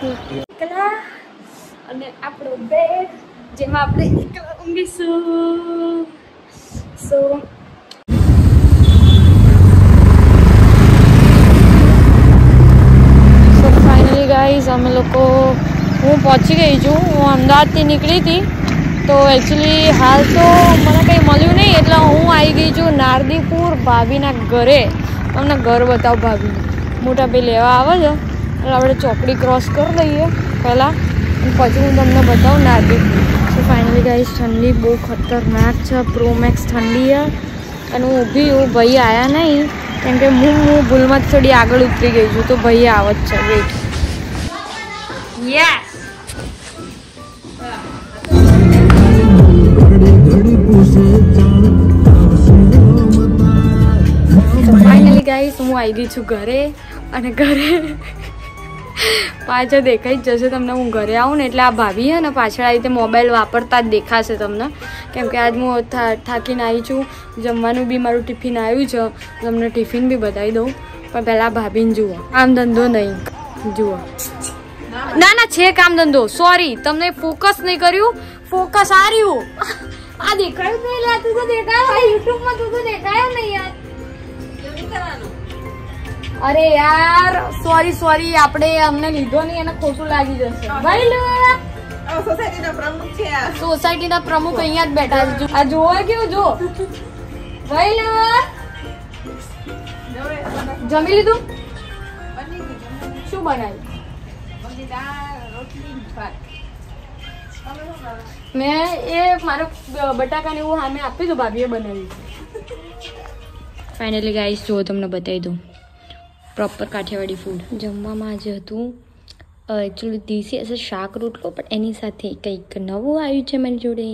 એકલા અને આપણો બેડ જેમાં આપણે એકલા ઊંઘીશું. સો ફાઇનલી ગાઈઝ અમે લોકો હું પહોંચી ગઈ છું. હું અમદાવાદથી નીકળી હતી તો એકચ્યુઅલી હાલ તો મને કંઈ મળ્યું નહીં એટલે હું આવી ગઈ છું નારદીપુર ભાભીના ઘરે. તમને ઘર બતાવું ભાભીને. મોટા ભાઈ લેવા આવે છે એટલે આપણે ચોકડી ક્રોસ કરી લઈએ પહેલાં પછી હું તમને બતાવું નારદીપુર. તો ફાઇનલી ગાઈઝ ઠંડી બહુ ખતરનાક છે. પ્રોમેક્સ ઠંડી છે અને હું ઊભી હું ભાઈ આવ્યા નહીં કેમ કે હું ભૂલમાં થોડી આગળ ઉતરી ગઈ છું તો ભાઈ આવત છે. વેટ યસ ફાઇનલી ગાઈસ હું આવી ગઈ છું ઘરે અને ઘરે પાછળ દેખાઈ જ જશે તમને. હું ઘરે આવું ને એટલે આ ભાભી છે ને પાછળ આવી રીતે મોબાઈલ વાપરતા જ દેખાશે તમને કેમ કે આજ હું થાકીને આવી છું. જમવાનું બી મારું ટિફિન આવ્યું છે તમને ટિફિન બી બતાવી દઉં પણ પહેલાં ભાભીને જુઓ. કામ ધંધો નહીં જુઓ. ના ના છે કામ ધંધો. સોરી તમને ફોકસ નહીં કર્યું. ફોકસ આ રહ્યું. આ દેખાયું નહીં લે. તું તો દેખાયો યુટ્યુબમાં. તું તો દેખાયો નહીં યાર. અરે યાર સોરી આપણે અમને લીધો નહીં એને ખોટું લાગી જશે. સોસાયટીના પ્રમુખ અહીંયા જ બેઠા છે. આ જોવા કેવું જો જમી લીધું. શું બનાવ્યું? મેં એ મારો બટાકાને એવું સામે આપી દઉં ભાભીએ બનાવ્યું. ફાઇનલી ગાઈસ જો તમને બતાવી દઉં પ્રોપર કાઠિયાવાડી ફૂડ. જમવામાં આજે હતું એકચ્યુઅલી દેશી હશે શાક રોટલો પણ એની સાથે કંઈક નવું આવ્યું છે મારી જોડે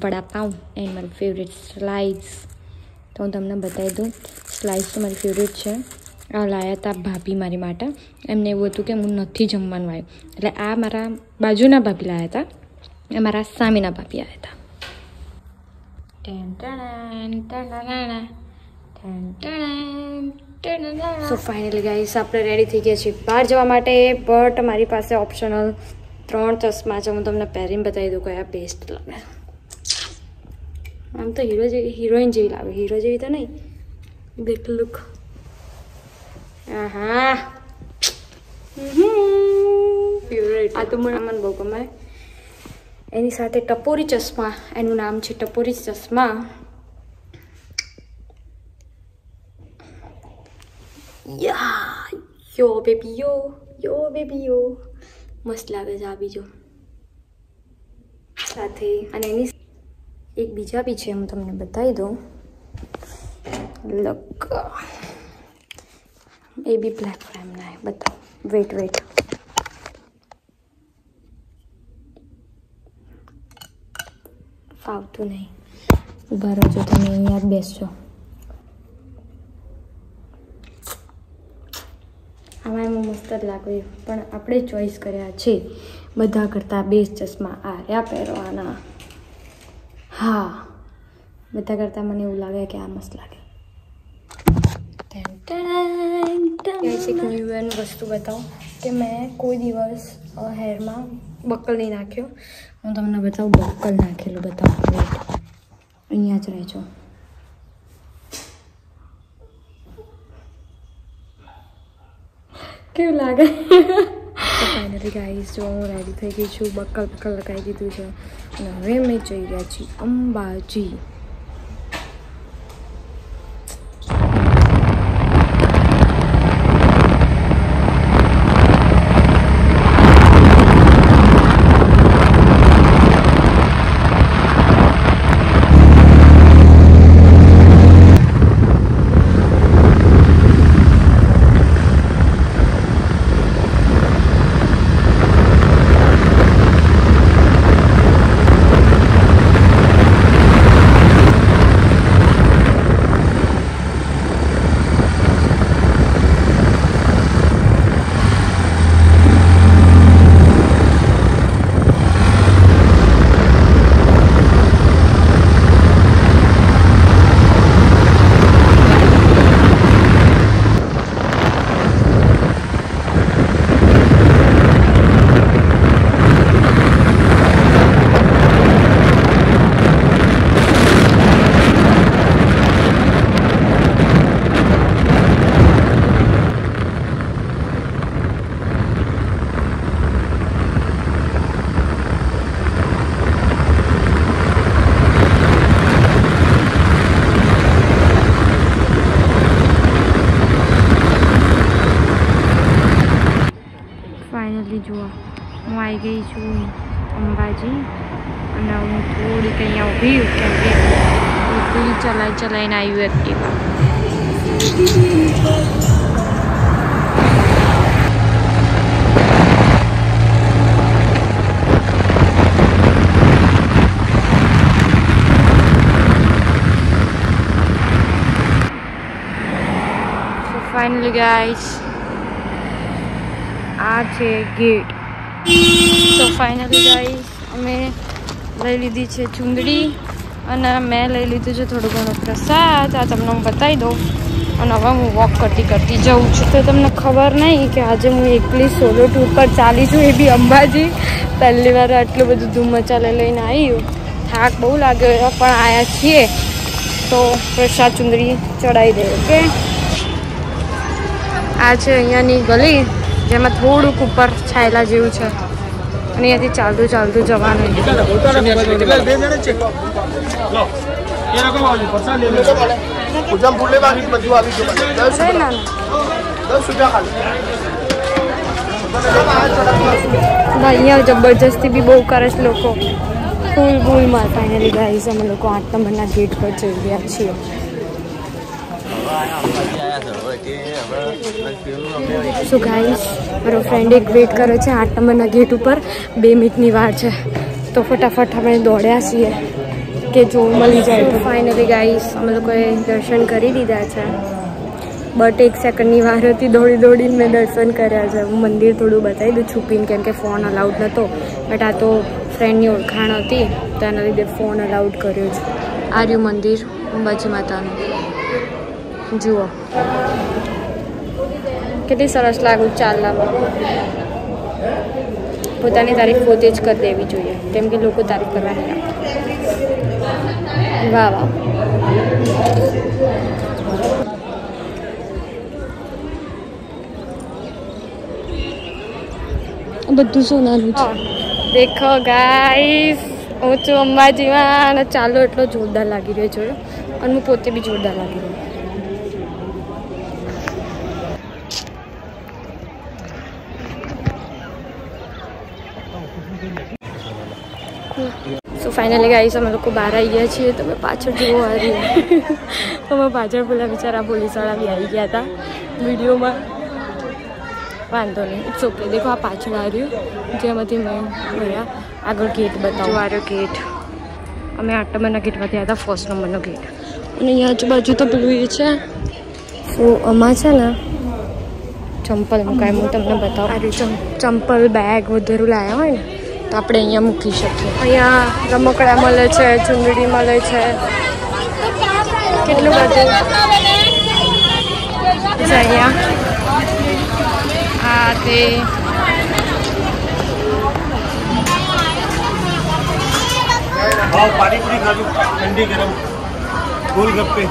વડાપાઉં એન્ડ મારું ફેવરેટ સ્લાઇસ. તો હું તમને બતાવી દઉં. સ્લાઇસ તો મારી ફેવરેટ છે. આ લાવ્યા હતા ભાભી મારી માટે. એમને એવું હતું કે હું નથી જમવાનું આવ્યું એટલે આ મારા બાજુના ભાભી લાવ્યા હતા. એ મારા સામેના ભાભી આવ્યા હતા. સો ફાઇનલી ગાઈસ આપણે રેડી થઈ ગયા છીએ બહાર જવા માટે. બટ મારી પાસે ઓપ્શનલ 3 ચશ્મા છે. હું તમને પહેરીને બતાવી દઉં કયા બેસ્ટ લાગે. આમ તો હિરોઈન જેવી લાગે. હીરો જેવી તો નહીં. દેખ લુક. હા ફેવરેટ. આ તો મને બહુ ગમે. એની સાથે ટપોરી ચશ્મા. એનું નામ છે ટપોરી ચશ્મા. યો બેબી યો મસ્ત લાગે છે આ બીજો સાથે. અને એની એક બીજા બી છે હું તમને બતાવી દઉં. લક એ બી બ્લેક ફ્રેમના બતાવો. વેટ ફાવતું નહીં. ઊભા રહો છો તમે અહીંયા જ બેસજો. આમાં એમાં મસ્ત જ લાગ્યું પણ આપણે ચોઈસ કર્યા છે બધા કરતાં બેસ્ટ ચશ્મા આ રહ્યા પહેરવાના. હા બધા કરતાં મને એવું લાગે કે આ મસ્ત લાગે. એક ન્યૂ યરની વસ્તુ બતાવું કે મેં કોઈ દિવસ હેરમાં બક્કલ નહીં નાખ્યો. હું તમને બતાવું બક્કલ નાખેલું બતાવું. વેટ અહીંયા જ રહેજો. કેવું લાગે? ફાઇનલી ગાઈસ જો હું રેડી થઈ ગઈ છું. બક્કલ લગાવી દીધું છે અને હવે અમે જઈ રહ્યા છીએ અંબાજી. ફાઇનલી જુઓ હું આવી ગઈ છું અંબાજી અને હું થોડીક અહીંયા ઊભી કેમ કે ચલાવીને આવ્યું એક્ટિવા. ફાઇનલી ગાઈસ આ છે ગેટ. તો ફાઇનલી ગાઈસ અમે લઈ લીધી છે ચુંદડી અને મેં લઈ લીધું છે થોડું ઘણું પ્રસાદ. આ તમને હું બતાવી દઉં અને હવે હું વોક કરતી જઉં છું. તો તમને ખબર નહીં કે આજે હું એકલી સોલો ટૂર પર ચાલી છું, એ બી અંબાજી. પહેલી વાર આટલું બધું ધૂમ મચાલે લઈને આવ્યું. થાક બહુ લાગ્યો પણ આવ્યા છીએ તો પ્રસાદ ચુંદડી ચડાવી દે. ઓકે, આ છે અહીંયાની ગલી જેમાં થોડુંક ઉપર છાયલા જેવું છે અને અહીંયાથી ચાલતું જવાનું. અહીંયા જબરજસ્તી બી બહુ કરે છે લોકો ફૂલમાં. ફાઇનલી ગાઈસ અમે લોકો 8 નંબરના ગેટ પર જઈ રહ્યા છીએ. સો ગાઈસ મારો ફ્રેન્ડ એક વેટ કરે છે 8 નંબરના ગેટ ઉપર. 2 મિનિટની વાર છે તો ફટાફટ અમે દોડ્યા છીએ કે જો મળી જાય. તો ફાઇનલી ગાઈસ અમે લોકોએ દર્શન કરી દીધા છે બટ 1 સેકન્ડની વાર હતી. દોડીને મેં દર્શન કર્યા છે. હું મંદિર થોડું બતાવી દઉં છુપીને કેમ કે ફોન અલાઉડ નહોતો બટ આ તો ફ્રેન્ડની ઓળખાણ હતી તો એના લીધે ફોન અલાઉડ કર્યો છે. આ રહ્યું મંદિર અંબાજી માતાનું. જુઓ કેટલી સરસ લાગુ ચાલવામાં. પોતાની તારીફ પોતે જ કરી દેવી જોઈએ કેમ કે લોકો તારીફ કરવા નહીં આપતા. વાહ વાહ. બધું સોનાનું છે. દેખો ગાઈસ હું છું અંબાજીમાં અને ચાલો એટલો જોરદાર લાગી રહ્યો જોયો અને હું પોતે બી જોરદાર લાગી રહ્યો. સો ફાઇનલી ગાઈસ અમે લોકો બહાર આવી ગયા છીએ. તમે પાછળ જુઓ આ રહ્યું. અમે પાછળ પેલા બિચારા પોલીસવાળા બી આવી ગયા હતા વિડીયોમાં. વાંધો નહીં, ઇટ્સ ઓકે. દેખો આ પાછળ આ રહ્યું જેમાંથી મેં ગયા. આગળ ગેટ બતાવો. આ રહ્યો ગેટ. અમે 8 નંબરના ગેટમાંથી આવ્યા હતા, 1st નંબરનો ગેટ. અને અહીંયા આજુબાજુ તો પેલું એ છે. સો આમાં છે ને ચંપલ મુકાય. હું તમને બતાવું. આ રહ્યું ચંપલ બેગ વધારું લાવ્યા હોય ને તો આપણે અહીંયા મૂકી શકીએ. અહીંયા રમકડા મળે છે, ચુંદડી મળે છે, કેટલું બધું છે અહીંયા. આ તે पानीपुरी खा लो ठंडी गरम गोलगप्पे.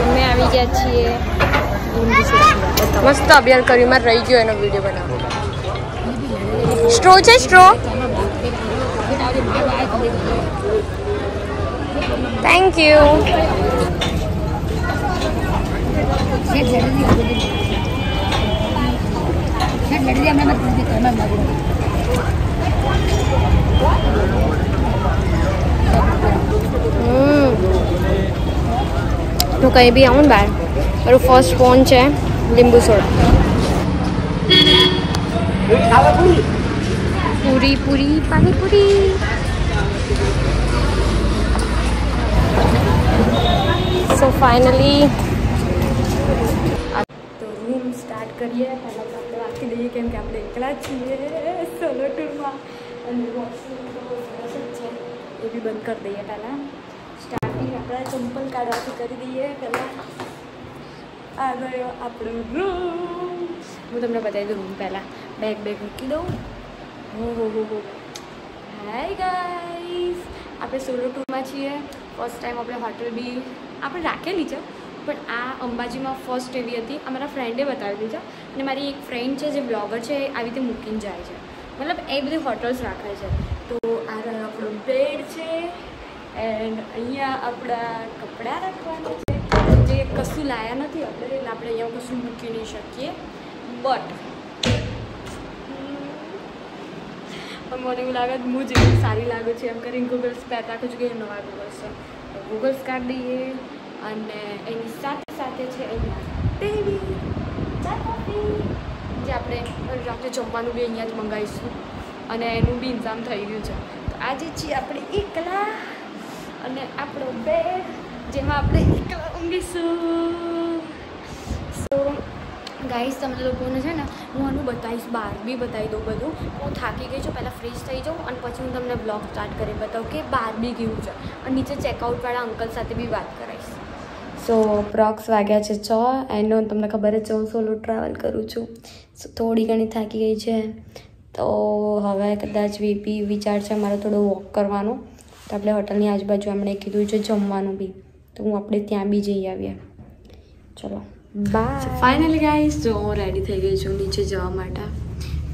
અમે આવી ગયા છીએ. મસ્ત અભિયાન કર્યું. મારે રહી ગયો એનો વિડીયો બનાવવાનો. સ્ટ્રો છે સ્ટ્રો. Thank you. હું કંઈ બી આવું ને બહાર મારું ફર્સ્ટ ફોન છે લીંબુ સોડા. પૂરી પાણીપુરી. સો ફાઇનલી તો રૂમ સ્ટાર્ટ કરીએ. પહેલાં તો આપણે રાખી દઈએ કેમ કે આપણે એકલા છીએ સોલો ટૂરમાં. અને વોશરૂમ તો સરસ જ છે એ બી બંધ કરી દઈએ. પહેલાં સ્ટાર્ટિંગ આપણે ચંપલ કાઢવાથી કરી દઈએ. પહેલાં આ ગયો આપણો રૂમ. હું તમને બતાવી દઉં રૂમ. પહેલાં બેગ મૂકી દઉં. હો હાય ગાઈસ, આપણે સોલો ટૂરમાં છીએ. ફર્સ્ટ ટાઈમ આપણે હોટલ બી આપણે રાખેલી છે પણ આ અંબાજીમાં ફર્સ્ટ એવી હતી. અમારા ફ્રેન્ડે બતાવેલી છે અને મારી એક ફ્રેન્ડ છે જે બ્લોગર છે આવી રીતે મૂકીને જાય છે. મતલબ એ બધી હોટલ્સ રાખે છે. તો આ રહ્યો આપણો બેડ છે એન્ડ અહીંયા આપણા કપડાં રાખવાના છે. જે કશું લાયા નથી આપણે એટલે આપણે અહીંયા કશું મૂકી નહીં શકીએ બટ મને એવું લાગે હું જેટલી સારી લાગુ છું એમ કરીને ગૂગલ્સ પેક રાખું છું કે નવા ગૂગલ્સ છે તો ગૂગલ્સ કાઢી દઈએ અને એની સાથે સાથે છે અહીંયા ટીવી ચા કોફી જે આપણે રાત્રે જમવાનું બી અહીંયા જ મંગાવીશું અને એનું બી ઇંતજામ થઈ ગયું છે તો આજે છીએ આપણે એકલા અને આપણો બેડ જેમાં આપણે એકલા ઊંઘીશું સો ગાઈસ તમને લોકોને છે ને હું આનું બતાવીશ બહાર બી બતાવી દઉં બધું હું થાકી ગઈ છું પહેલાં ફ્રેશ થઈ જાઉં અને પછી હું તમને બ્લોગ સ્ટાર્ટ કરી બતાવું કે બહાર બી કેવું છે અને નીચે ચેકઆઉટવાળા અંકલ સાથે બી વાત કરાવીશ સો પ્રોક્સ વાગ્યા છે 6 એન્ડ તમને ખબર જ છે હું સોલો ટ્રાવેલ કરું છું સો થોડી ઘણી થાકી ગઈ છે તો હવે કદાચ વિચાર છે મારો થોડો વોક કરવાનો તો આપણે હોટલની આજુબાજુ એમણે કીધું છે જમવાનું બી તો હું આપણે ત્યાં બી જઈ આવીએ ચલો બાય ફાઇનલી ગાઈસ જો હું રેડી થઈ ગઈ છું નીચે જવા માટે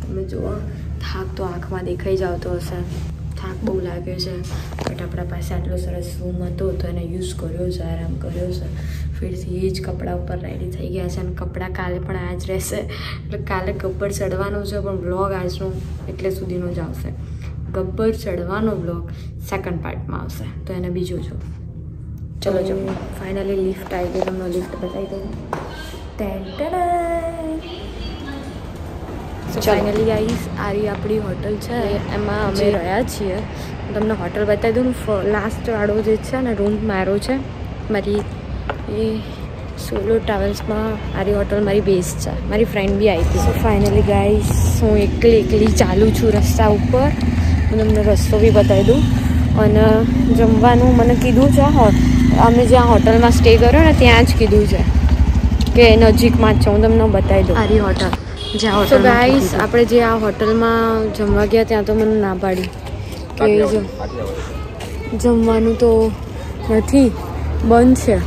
તમે જુઓ થાક તો આંખમાં દેખાઈ જ આવતો હશે થાક બહુ લાગ્યો છે બટ આપણા પાસે આટલો સરસ રૂમ હતો તો એને યુઝ કર્યો છે આરામ કર્યો છે ફિરથી એ જ કપડાં ઉપર રેડી થઈ ગયા છે અને કપડાં કાલે પણ આ જ રહેશે એટલે કાલે ગબ્બર ચડવાનો છે પણ બ્લોગ આજનો એટલે સુધીનો જ આવશે ગબ્બર ચડવાનો બ્લોગ સેકન્ડ પાર્ટમાં આવશે તો એને બીજો જો ચલો જો ફાઇનલી લિફ્ટ આવી ગઈ તમને લિફ્ટ બતાવી દઉં સો ફાઇનલી ગાઈસ આ આપણી હોટલ છે એમાં અમે રહ્યા છીએ તમને હોટલ બતાવી દઉં લાસ્ટ વાળો જે છે ને રૂમ મારો છે મારી એ સોલો ટ્રાવેલ્સમાં આરી હોટલ મારી બેઝ છે મારી ફ્રેન્ડ બી આવી હતી સો ફાઇનલી ગાઈસ હું એકલી ચાલું છું રસ્તા ઉપર હું તમને રસ્તો બી બતાવી દઉં અને જમવાનું મને કીધું છે અમે જ્યાં હોટલમાં સ્ટે કર્યો ને ત્યાં જ કીધું છે કે નજીકમાં જ છે હું તમને બતાવી દઉં આરી હોટલ જ્યાં હોટલ ગાઈસ આપણે જે આ હોટલમાં જમવા ગયા ત્યાં તો મને ના પાડી કે જમવાનું તો નથી બંધ છે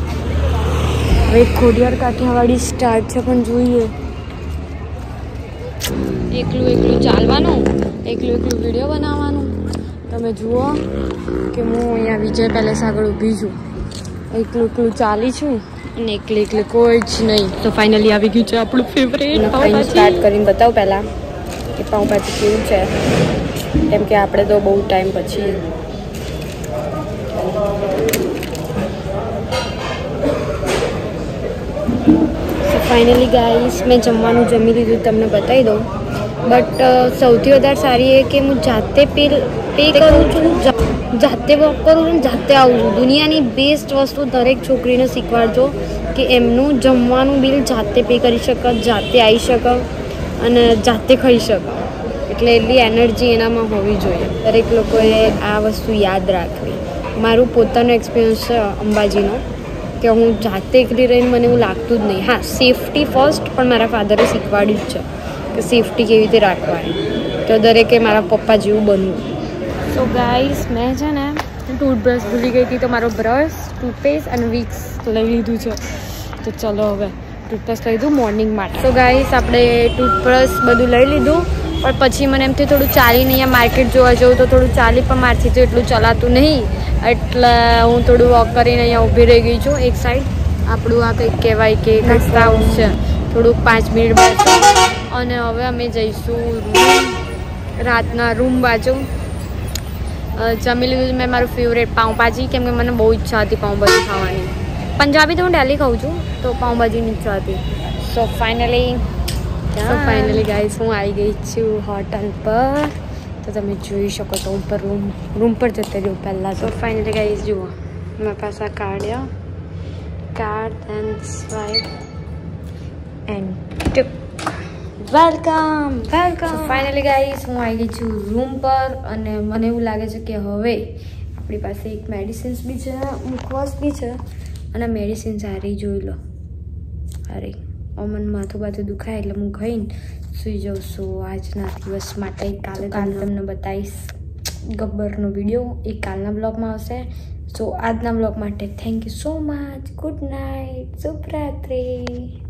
હવે ખોડિયાર કાઠિયાવાડી સ્ટાર્ટ છે પણ જોઈએ એકલું ચાલવાનું એકલું વિડીયો બનાવવાનું તમે જુઓ કે હું અહીંયા વિજય પેલેસ આગળ ઊભી છું એકલું ચાલી છું અને એકલી કોઈ જ નહીં તો ફાઇનલી આવી ગયું છે આપણું ફેવરેટ સ્ટાર્ટ કરીને બતાવ પહેલાં કે પાઉંભાજી કેવું છે કેમ કે આપણે તો બહુ ટાઈમ પછી ફાઇનલી ગાઈસ મેં જમવાનું જમી લીધું તમને બતાવી દઉં બટ સૌથી વધારે સારી એ કે હું જાતે પે કરું છું જાતે વોક કરું છું જાતે આવું છું દુનિયાની બેસ્ટ વસ્તુ દરેક છોકરીને શીખવાડજો કે એમનું જમવાનું બિલ જાતે પે કરી શકે જાતે આવી શકે અને જાતે ખાઈ શકે એટલે એટલી એનર્જી એનામાં હોવી જોઈએ દરેક લોકોએ આ વસ્તુ યાદ રાખવી મારું પોતાનું એક્સપિરિયન્સ છે અંબાજીનો કે હું જાતે એકલી રહીને મને એવું લાગતું જ નહીં હા સેફટી ફર્સ્ટ પણ મારા ફાધરે શીખવાડ્યું જ છે કે સેફટી કેવી રીતે રાખવાની તો દરેકે મારા પપ્પા જેવું બનવું તો ગાઈસ મેં છે ને ટૂથબ્રશ ભૂલી ગઈ હતી તો મારો બ્રશ ટૂથપેસ્ટ અને વિક્સ લઈ લીધું છે તો ચલો હવે ટૂથબ્રશ લઈ લીધું મોર્નિંગ માટે તો ગાઈસ આપણે ટૂથબ્રશ બધું લઈ લીધું પણ પછી મને એમથી થોડું ચાલીને અહીંયા માર્કેટ જોવા જવું તો થોડું ચાલી પણ મારથી તો એટલું ચલાતું નહીં એટલે હું થોડું વોક કરીને અહીંયા ઊભી રહી ગઈ છું એક સાઈડ આપણું આ કંઈક કહેવાય કે ગેસ્ટ હાઉસ છે થોડુંક 5 મિનિટ બેસો અને હવે અમે જઈશું રાતના રૂમ બાજુ જમી લીધું મેં મારું ફેવરેટ પાઉંભાજી કેમ કે મને બહુ ઈચ્છા હતી પાઉંભાજી ખાવાની પંજાબી તો હું ડેલી ખાઉં છું તો પાઉંભાજીની ઈચ્છા હતી સો ફાઇનલી ગાઈસ હું આવી ગઈ છું હોટલ પર તો તમે જોઈ શકો તો ઉપર રૂમ પર જતે રહ્યું પહેલાં તો ફાઇનલી ગાઈસ જુઓ મારા પાસે આ card and swipe and welcome finally guys હું આવી ગઈ છું રૂમ પર અને મને એવું લાગે છે કે હવે આપણી પાસે એક મેડિસિન્સ બી છે મુખવાસ બી છે અને મેડિસિન્સ સારી જોઈ લો અરે મને માથું બાથું દુખાય એટલે હું ખાઈને સૂઈ જાઉં છું આજના દિવસ માટે કાલે તમને બતાવીશ ગબ્બરનો વિડીયો એ કાલના બ્લોગમાં આવશે સો આજના બ્લોગ માટે thank you so much good night શુભરાત્રી